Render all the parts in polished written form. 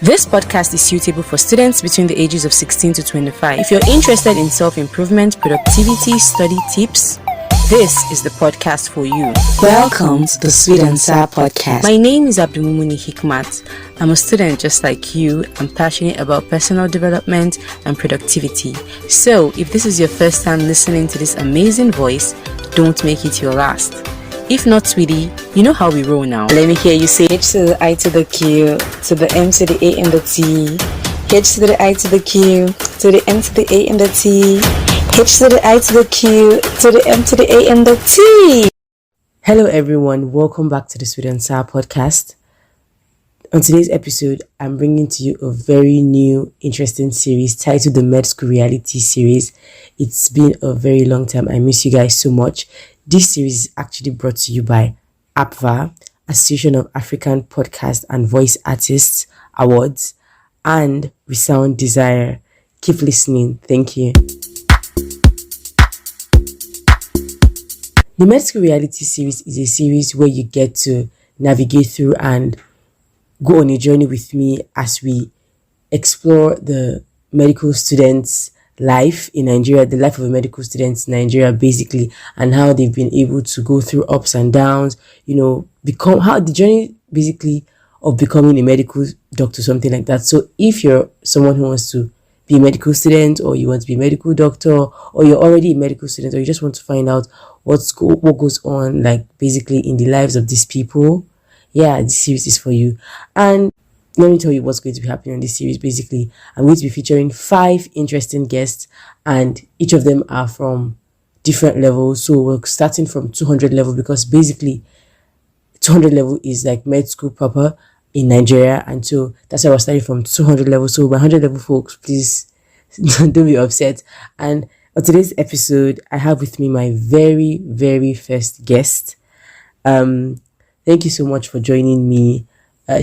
This podcast is suitable for students between the ages of 16 to 25. If you're interested in self-improvement, productivity, study tips, this is the podcast for you. Welcome to the Sweet and Sour Podcast. My name is Abdulmumuni Hikmat. I'm a student just like you. I'm passionate about personal development and productivity. So, if this is your first time listening to this amazing voice, don't make it your last. If not, sweetie, you know how we roll now. Let me hear you say H to the I to the Q, to the M to the A and the T. H to the I to the Q, to the M to the A and the T. H to the I to the Q, to the M to the A and the T. Hello everyone, welcome back to the Sweet and Sour Podcast. On today's episode, I'm bringing to you a very new, interesting series titled the Med School Reality Series. It's been a very long time. I miss you guys so much. This series is actually brought to you by APVA, Association of African Podcast and Voice Artists Awards, and Resound Desire. Keep listening. Thank you. The Med School Reality Series is a series where you get to navigate through and go on a journey with me as we explore the medical students' life in Nigeria, the life of a medical student in Nigeria basically, and how they've been able to go through ups and downs, become how the journey basically of becoming a medical doctor, something like that. So if you're someone who wants to be a medical student, or you want to be a medical doctor, or you're already a medical student, or you just want to find out what goes on, like basically in the lives of these people, this series is for you. And let me tell you what's going to be happening on this series. Basically, I'm going to be featuring 5 interesting guests, and each of them are from different levels. So we're starting from 200 level, because basically 200 level is like med school proper in Nigeria, and so that's why we're starting from 200 level. So my 100 level folks, please don't be upset. And on today's episode, I have with me my very, very first guest. Thank you so much for joining me.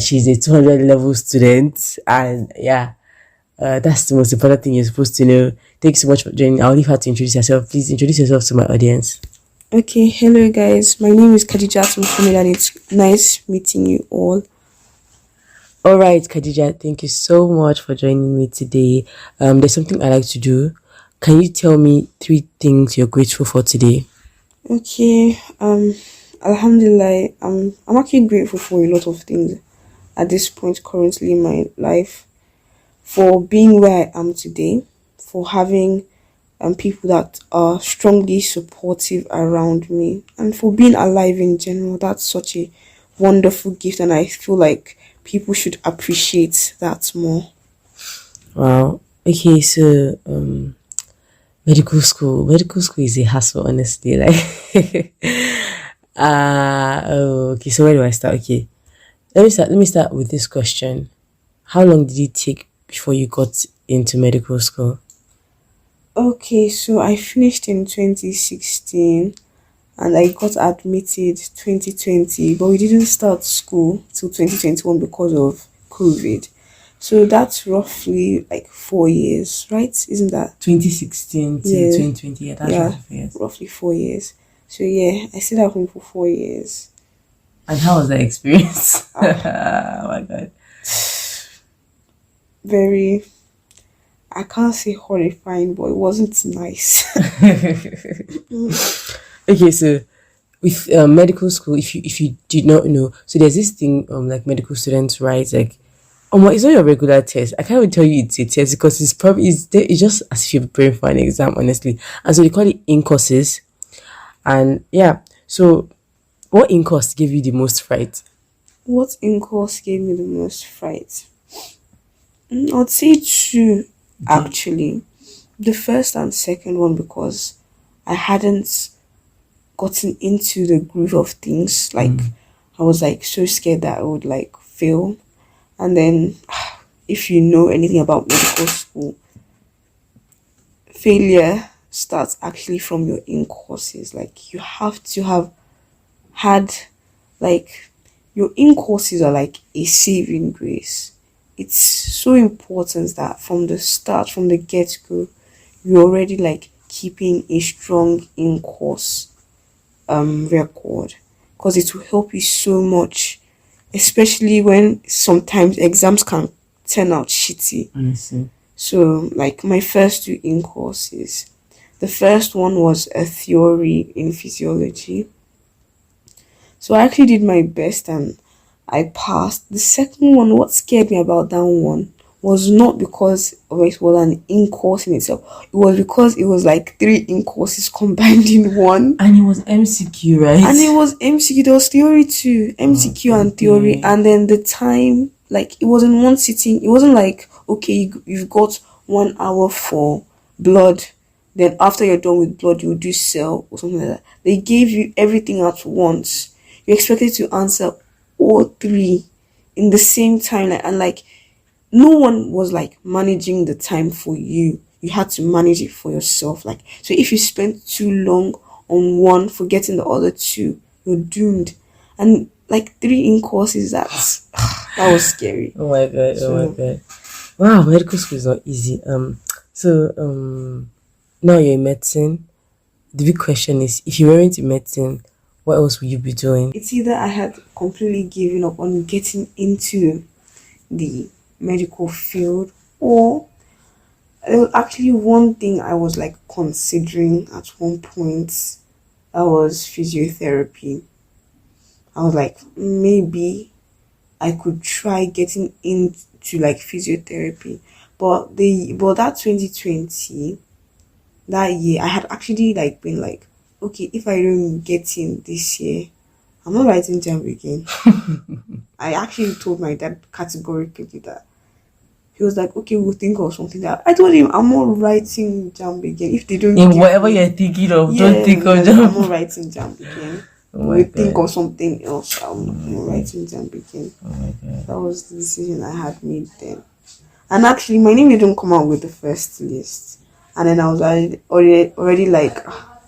She's a 200 level student, and that's the most important thing you're supposed to know. Thank you so much for joining. I'll leave her to introduce herself. Please introduce yourself to my audience. Okay, hello guys. My name is Khadijat Muhammad, and it's nice meeting you all. All right, Khadija, thank you so much for joining me today. There's something I like to do. Can you tell me 3 things you're grateful for today? Okay, Alhamdulillah, I'm actually grateful for a lot of things at this point currently in my life. For being where I am today, for having people that are strongly supportive around me, and for being alive in general. That's such a wonderful gift, and I feel like people should appreciate that more. Wow. Okay, so medical school is a hassle, honestly. Like okay, so where do I start? Okay, let me start with this question. How long did it take before you got into medical school? Okay, so I finished in 2016 and I got admitted 2020, but we didn't start school till 2021 because of COVID. So that's roughly like 4 years, right? Isn't that 2016 to 2020? Yeah, that's roughly 4 years. Roughly 4 years. So I stayed at home for 4 years. And how was that experience? Oh my god. Very, I can't say horrifying, but it wasn't nice. Okay, so with medical school, if you did not know, so there's this thing like medical students write like, it's not your regular test. I can't even tell you it's a test, because it's just as if you're preparing for an exam, honestly. And so they call it in-courses. And so what in-course gave you the most fright? What in-course gave me the most fright? I'd say 2, actually. The first and second one, because I hadn't gotten into the groove of things. Like, I was like so scared that I would like fail. And then, if you know anything about medical school, failure starts actually from your in-courses. Like, you have to have had, like, your in-courses are like a saving grace. It's so important that from the start, from the get-go, you're already like keeping a strong in-course record, because it will help you so much, especially when sometimes exams can turn out shitty. Honestly. So, like, my first two in courses, the first one was a theory in physiology. So I actually did my best and I passed. The second one, what scared me about that one was not because it was an in course in itself. It was because it was like three in courses combined in one. And it was MCQ, right? And it was MCQ. There was theory too, MCQ and theory. And then the time, like, it was in one sitting. It wasn't like, okay, you've got 1 hour for blood. Then after you're done with blood, you do cell or something like that. They gave you everything at once. You're expected to answer all three in the same time. And like, no one was like managing the time for you. You had to manage it for yourself. Like, so if you spend too long on one, forgetting the other two, you're doomed. And like 3 in courses, that was scary. Oh my god! Oh my god! Wow, medical school is not easy. Now you're in medicine. The big question is, if you weren't in medicine, what else would you be doing? It's either I had completely given up on getting into the medical field, or there was actually one thing I was like considering at one point. That was physiotherapy. I was like, maybe I could try getting into like physiotherapy. But that 2020, that year, I had actually like been like, okay, if I don't get in this year, I'm not writing jam again. I actually told my dad categorically that. He was like, okay, we'll think of something. That I told him, I'm not writing jam again. If they don't In give whatever me- you're thinking of, Yeah, don't think of I'm them. not writing jam again. Oh my We'll god! think of something else. I'm not writing jam again. Oh my god! That was the decision I had made then. And actually, my name didn't come out with the first list. And then I was already like,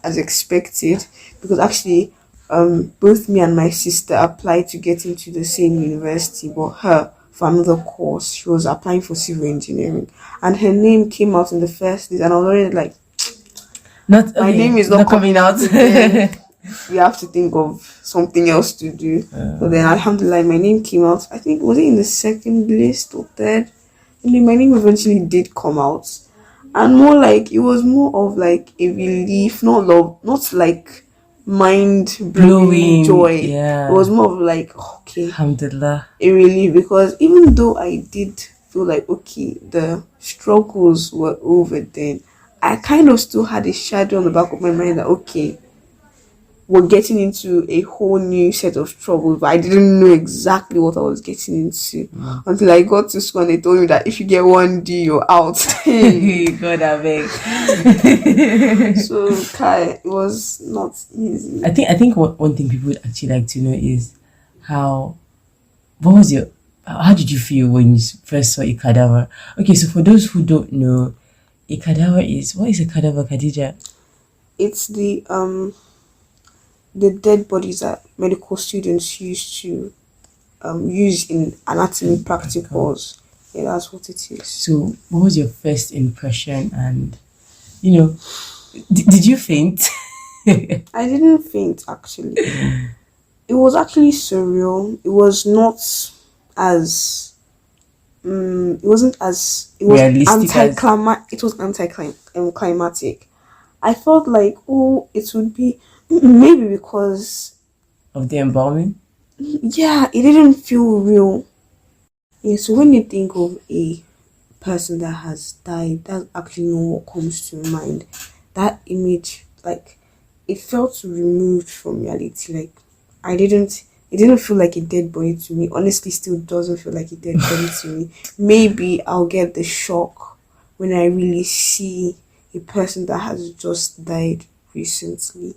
as expected, because actually, both me and my sister applied to get into the same university, but her for another course. She was applying for civil engineering, and her name came out in the first list, and I was already like, Not my okay, name is not coming out. out. We have to think of something else to do. But then, alhamdulillah, my name came out. I think, was it in the second list or third? And then my name eventually did come out. And more like, it was more of like a relief, not love, not like mind blowing Blowing, joy. yeah. It was more of like, okay, Alhamdulillah. a relief, because even though I did feel like, okay, the struggles were over then, I kind of still had a shadow on the back of my mind that, okay, we're getting into a whole new set of troubles, but I didn't know exactly what I was getting into until I got to school and they told me that if you get 1D, you're out. God, I beg. So, Kai, it was not easy. I think one thing people would actually like to know is how did you feel when you first saw a cadaver? Okay, so for those who don't know, a cadaver is, what is a cadaver, Khadija? It's the dead bodies that medical students used to use in anatomy practicals. Yeah, that's what it is. So what was your first impression, and did you faint? I didn't faint actually. It was actually surreal. It was not as it wasn't as it was Realistic anticlimactic. I felt like, oh, it would be maybe because Of the embalming? yeah, it didn't feel real. Yeah, so when you think of a person that has died, that's actually not what comes to your mind. That image, like, it felt removed from reality. Like, it didn't feel like a dead body to me. Honestly, still doesn't feel like a dead body to me. Maybe I'll get the shock when I really see a person that has just died recently.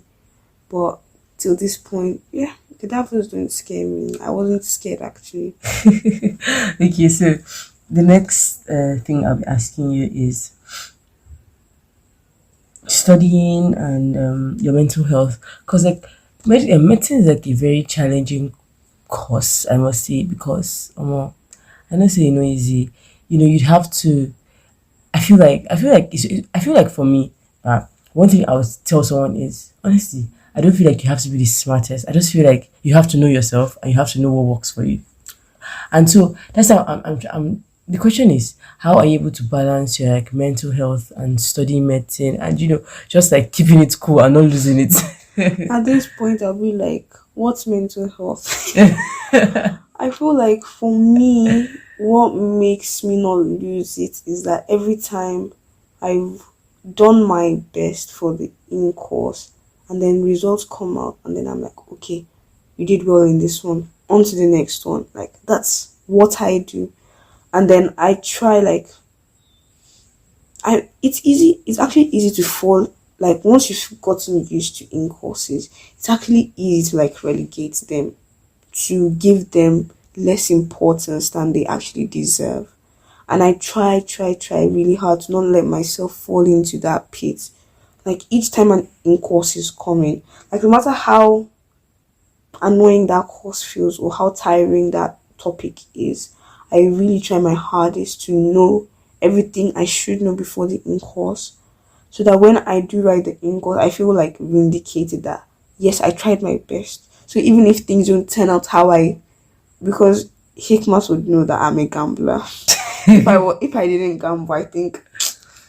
But till this point, yeah, the cadavers don't scare me. I wasn't scared actually. Okay, so the next thing I'll be asking you is studying and your mental health, because like medicine is like a very challenging course, I must say, because I know say easy. You'd have to. I feel like for me, one thing I would tell someone is, honestly, I don't feel like you have to be the smartest. I just feel like you have to know yourself and you have to know what works for you. And so that's how I'm the question is, how are you able to balance your like mental health and studying medicine, and just like keeping it cool and not losing it? At this point, I'll be like, what's mental health? I feel like for me, what makes me not lose it is that every time I've done my best for the in course and then results come out, and then I'm like, okay, you did well in this one, on to the next one. Like, that's what I do. And then I try, like, it's actually easy to fall. Like, once you've gotten used to in courses, it's actually easy to like relegate them, to give them less importance than they actually deserve. And I try really hard to not let myself fall into that pit. Like, each time an in course is coming, like, no matter how annoying that course feels or how tiring that topic is, I really try my hardest to know everything I should know before the in course, so that when I do write the in course, I feel like vindicated that yes, I tried my best. So even if things don't turn out because Hikmat would know that I'm a gambler. If I didn't gamble, I think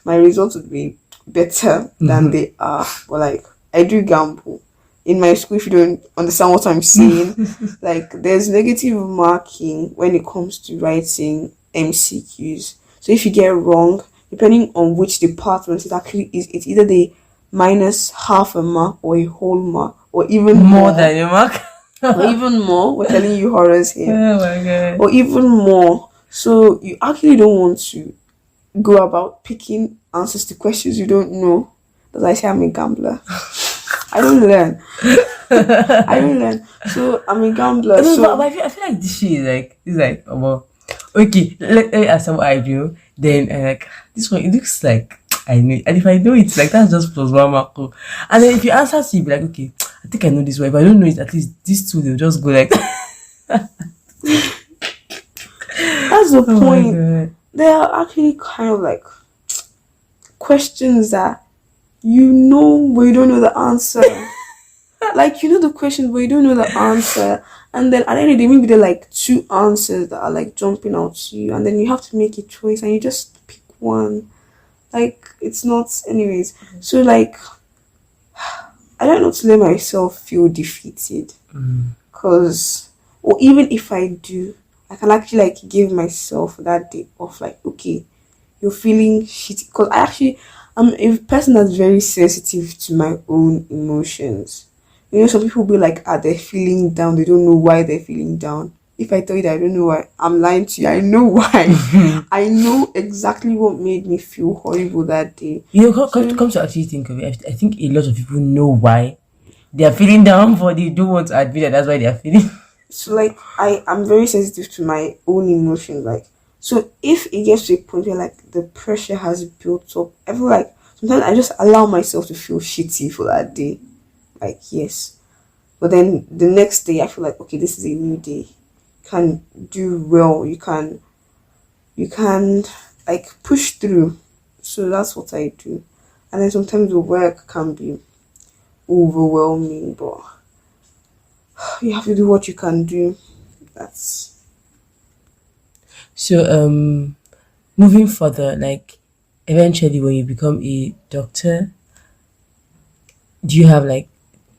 my results would be better than they are. But like, I do gamble. In my school, if you don't understand what I'm saying, like, there's negative marking when it comes to writing MCQs. So if you get wrong, depending on which department, it's either they minus half a mark or a whole mark, or even More than a mark. or even more. We're telling you horrors here. Oh my god. Or even more. So you actually don't want to go about picking answers to questions you don't know. As I say, I'm a gambler. I don't learn. So I'm a gambler. No, So but I feel like this shit is like about, okay, let me ask what I do. Then like, this one, it looks like I know it. And if I know it's like, that's just plus one mark. And then if you answer C, you'll be like, okay, I think I know this one. If I don't know it, at least these two, they'll just go like that's the oh point. my god. They are actually kind of like questions that you know but you don't know the answer. Like, you know the question but you don't know the answer. And then at the end of the day, maybe there are like two answers that are like jumping out to you, and then you have to make a choice and you just pick one. Like, it's not, anyways. So like, I don't know, to let myself feel defeated, because, or even if I do, I can actually like give myself that day off. Like, okay, you're feeling shitty, because I'm a person that's very sensitive to my own emotions. You know, some people be like, they're feeling down, they don't know why they're feeling down. If I tell you that I don't know why, I'm lying to you. I know why. I know exactly what made me feel horrible that day. Come to actually think of it, I think a lot of people know why they are feeling down, but they don't want to admit that that's why they are feeling. So like, I'm very sensitive to my own emotions. Like, so if it gets to a point where like the pressure has built up, I feel like sometimes I just allow myself to feel shitty for that day. Like, yes. But then the next day I feel like, okay, this is a new day. You can do well. You can like push through. So that's what I do. And then sometimes the work can be overwhelming, but you have to do what you can do. That's So moving further, like, eventually when you become a doctor, do you have like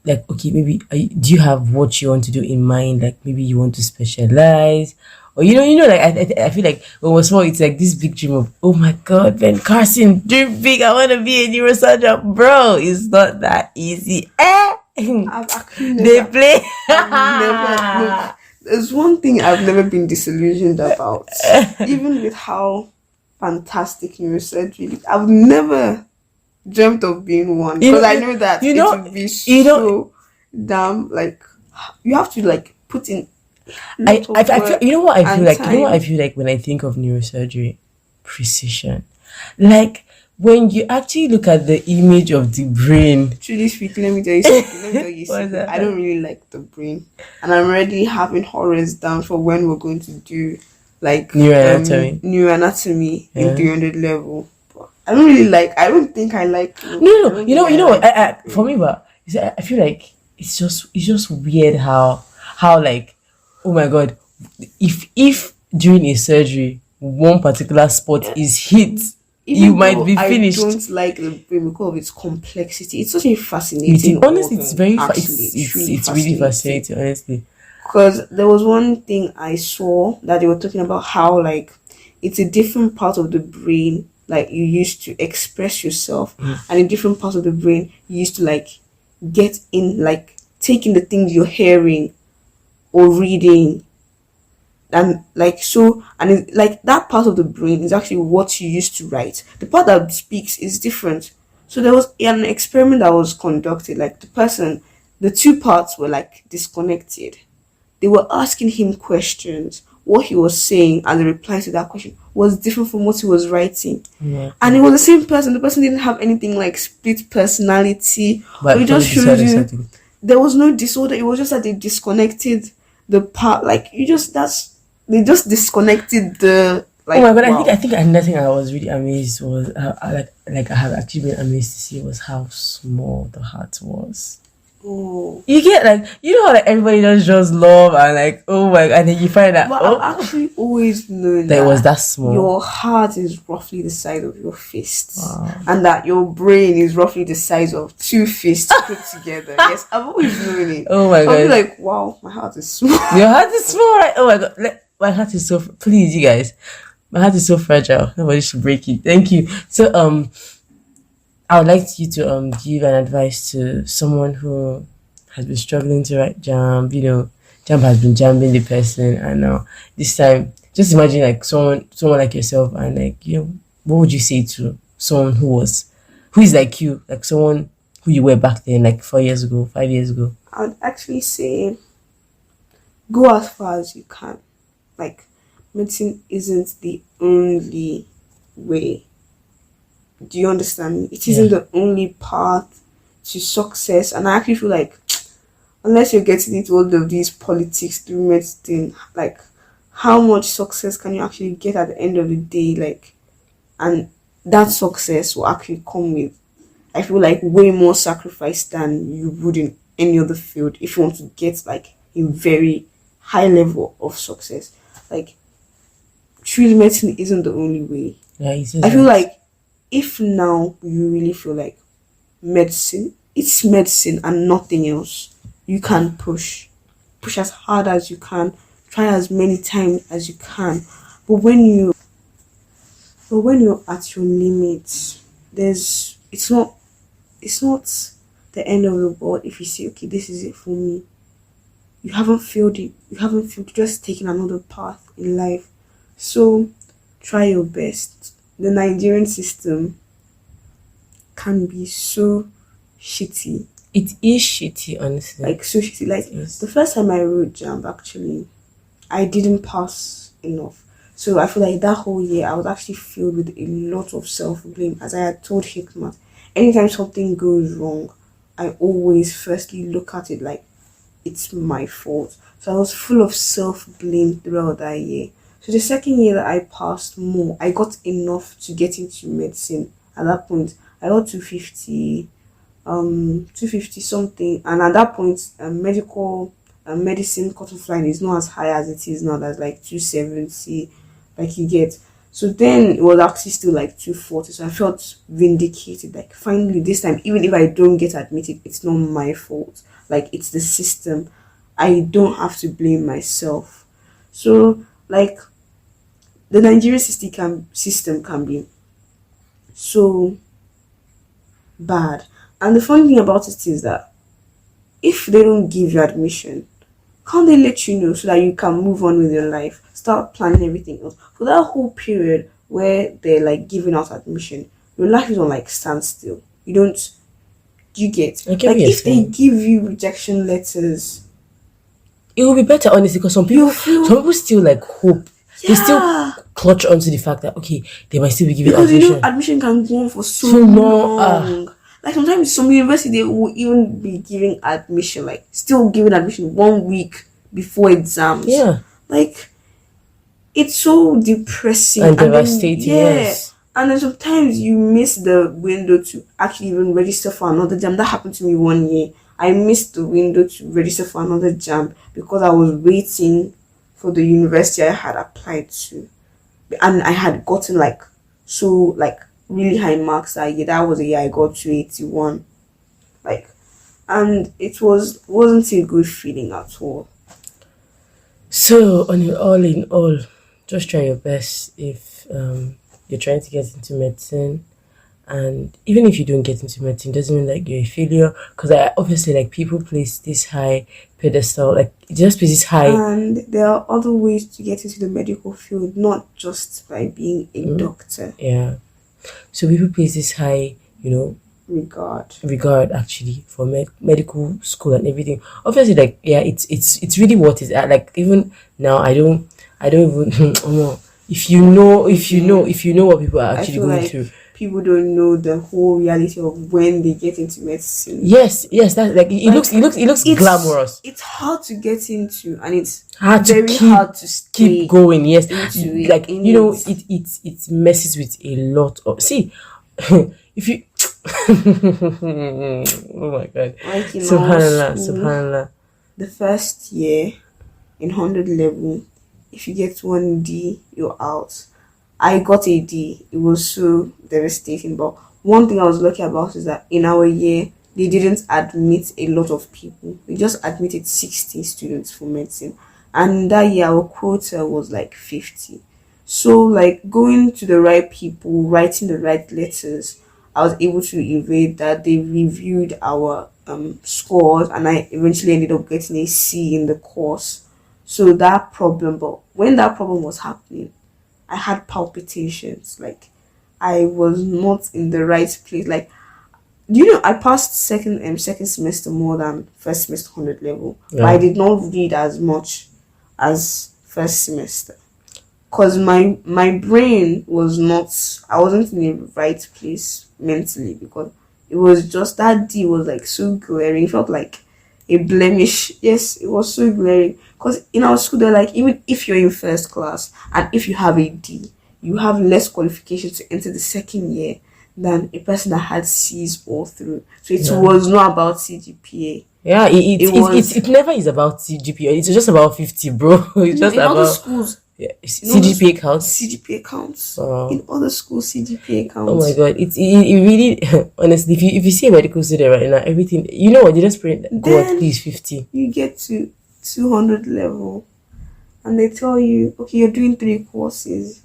okay, maybe do you have what you want to do in mind? Like, maybe you want to specialize, or like, I feel like when we're small, it's like this big dream of, oh my god, Ben Carson, dream big, I want to be a neurosurgeon. Bro, it's not that easy. I've actually They never, play. no, there's one thing I've never been disillusioned about. Even with how fantastic neurosurgery is, I've never dreamt of being one, because I know that it would be so damn, like, you have to like put in I feel, you know what I feel like? time. You know what I feel like when I think of neurosurgery? Precision. Like, when you actually look at the image of the brain. Truly speaking, let me tell you something. What is that? I don't really like the brain, and I'm already having horrors down for when we're going to do like neuroanatomy in 300 level. But I don't think I like. No. You know what? For me, but I feel like it's just weird how like, oh my god, if during a surgery one particular spot is hit, Even you might though be I finished. don't like the brain because of its complexity. It's such a fascinating Honestly, it's organ, very actually. it's really fascinating, honestly. Because there was one thing I saw that they were talking about how like it's a different part of the brain like you used to express yourself, and a different part of the brain you used to like get in, like taking the things you're hearing or reading, and like so, and like that part of the brain is actually what you used to write. The part that speaks is different. So there was an experiment that was conducted, like the two parts were like disconnected. They were asking him questions. What he was saying and the reply to that question was different from what he was writing. Yeah. And it was the same person. The person didn't have anything like split personality. But But it just probably showed disorder you setting. there was no disorder. It was just that they disconnected the part. Like you just that's they just disconnected the like. Oh my god! Wow. I think another thing I was really amazed was like I have actually been amazed to see was how small the heart was. Oh. You get like how like everybody just love and like oh my god, and then you find that But I've actually always known that it was that small. your heart is roughly the size of your fist, Wow. and that your brain is roughly the size of two fists put together. Yes, I've always known it. Oh my I'll be god, like, wow, my heart is small. your heart is small, right? Oh my god, my heart is so please, you guys. My heart is so fragile. Nobody should break it. Thank you. So I would like you to give an advice to someone who has been struggling to write jam. Jam has been jamming the person, and now this time, just imagine like someone like yourself, and like what would you say to someone who is like you, like someone who you were back then, like 4 years ago, 5 years ago? I would actually say, go as far as you can. Like, medicine isn't the only way. Do you understand me? It isn't the only path to success, and I actually feel like unless you're getting into all of these politics through medicine, like how much success can you actually get at the end of the day? Like, and that success will actually come with, I feel like, way more sacrifice than you would in any other field if you want to get like a very high level of success. Like, truly, medicine isn't the only way. Yeah, I feel like if now you really feel like it's medicine and nothing else, you can push as hard as you can, try as many times as you can. But when you're at your limits, it's not the end of the world if you say, okay, this is it for me. You haven't failed it. You haven't failed. You're just taking another path in life. So try your best. The Nigerian system can be so shitty. it is shitty, honestly. Like so shitty. Like Yes. the first time I wrote jam, actually, I didn't pass enough. So I feel like that whole year I was actually filled with a lot of self blame. As I had told Hikmat, anytime something goes wrong, I always firstly look at it like it's my fault. So I was full of self blame throughout that year. So the second year that I passed more, I got enough to get into medicine. At that point, I got 250 something, and at that point, medicine cutoff line is not as high as it is now. That's like 270, like you get. So then it was actually still like 240. So I felt vindicated. Like finally this time, even if I don't get admitted, it's not my fault. Like it's the system. I don't have to blame myself. So like the Nigerian system can be so bad. And the funny thing about it is that if they don't give you admission, can't they let you know so that you can move on with your life, start planning everything else? For that whole period where they're like giving out admission, your life is on like standstill. You get I get like what you're if they saying. give you rejection letters, It will be better, honestly, because some people still like hope. They still yeah, clutch onto the fact that okay, they might still be giving because admission. admission can go on for so So long, long. Like sometimes some university they will even be giving admission, like still giving admission 1 week before exams. Yeah, Like it's so depressing and then- devastating. Yes. And then sometimes you miss the window to actually even register for another jam. That happened to me one year. I missed the window to register for another jam because I was waiting for the university I had applied to. and I had gotten like so like really high marks that year. That was a year I got 281. Like, and it wasn't a good feeling at all. So, all in all, just try your best if you're trying to get into medicine. And even if you don't get into medicine, doesn't mean like you're a failure. Because I obviously like people place this high pedestal, like it just places high. And there are other ways to get into the medical field, not just by being a doctor. Yeah. So people place this high, regard actually for medical school and everything. Obviously, like yeah, it's really what is like even now. I don't even if you know what people are I actually feel going like through. people don't know the whole reality of when they get into medicine. Yes, that like it looks glamorous. It's hard to get into, and it's Hard to very hard to keep going. Yes, into it, like in it messes with a lot of see. If you oh my god, like in subhanallah, our school, subhanallah. the first year in 100 level, if you get 1D, you're out. I got a D. It was so devastating. But one thing I was lucky about is that in our year, they didn't admit a lot of people. They just admitted 60 students for medicine. And that year, our quota was like 50. So, like, going to the right people, writing the right letters, I was able to evade that. They reviewed our scores, and I eventually ended up getting a C in the course. So that problem, but when that problem was happening, I had palpitations. Like, I was not in the right place. Like, I passed second semester more than first semester 100 level, but I did not read as much as first semester. Because my brain was not, I wasn't in the right place mentally, because it was just that D was like so glaring. It felt like a blemish. Yes, it was so glaring. Because in our school, they're like, even if you're in first class and if you have a D, you have less qualification to enter the second year than a person that had C's all through. So it was not about CGPA. Yeah, it never is about CGPA. It's just about 50, bro. It's just in about other schools. Yeah, CGPA counts. CGPA counts. In other schools, CGPA counts. Oh my god, it really honestly, if you see a medical student right now, everything they just pray God please 50. You get to 200 level, and they tell you, okay, you're doing 3 courses.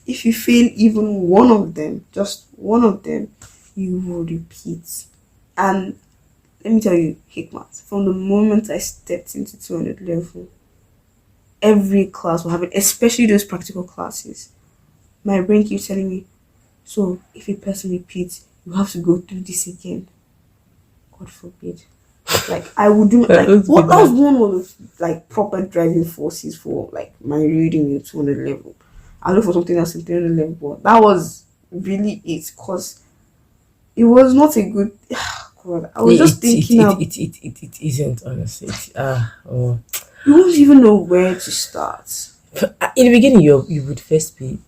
If you fail even one of them, just one of them, you will repeat. And let me tell you, Hikmat, from the moment I stepped into 200 level, every class will have it, especially those practical classes. My brain keeps telling me, so if a person repeats, you have to go through this again. God forbid. Like, I would do like that was one of the like proper driving forces for like my reading in 200 level. I look for something else in 300 level, but that was really it, because it was not a good. God, I was just thinking it isn't honestly. You won't even know where to start. In the beginning, you would first be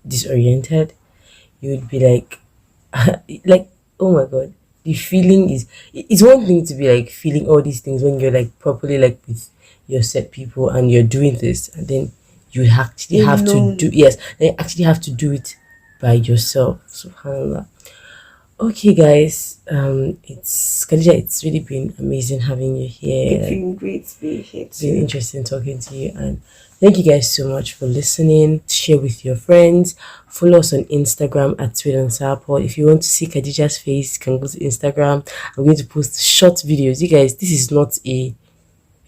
disoriented. You would be like, oh my god. The feeling it's one thing to be like feeling all these things when you're like properly like with your set people and you're doing this, and then you actually have to do they actually have to do it by yourself. SubhanAllah. Okay, guys, it's Khadija. It's really been amazing having you here. It's been great to be here. It's been interesting talking to you, and thank you guys so much for listening. Share with your friends. Follow us on Instagram at Sweet and Sour Pod. If you want to see Khadija's face, you can go to Instagram. I'm going to post short videos. You guys, this is not a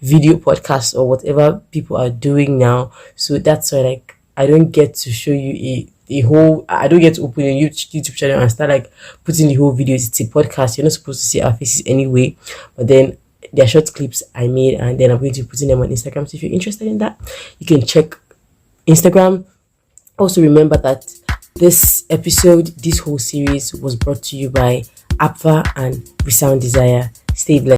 video podcast or whatever people are doing now, so that's why like I don't get to show you a whole. I don't get to open a YouTube channel and start like putting the whole videos. It's a podcast. You're not supposed to see our faces anyway. But then there are short clips I made, and then I'm going to be putting them on Instagram. So if you're interested in that, you can check Instagram. Also remember that this whole series was brought to you by APVA and Resound Desire. Stay blessed.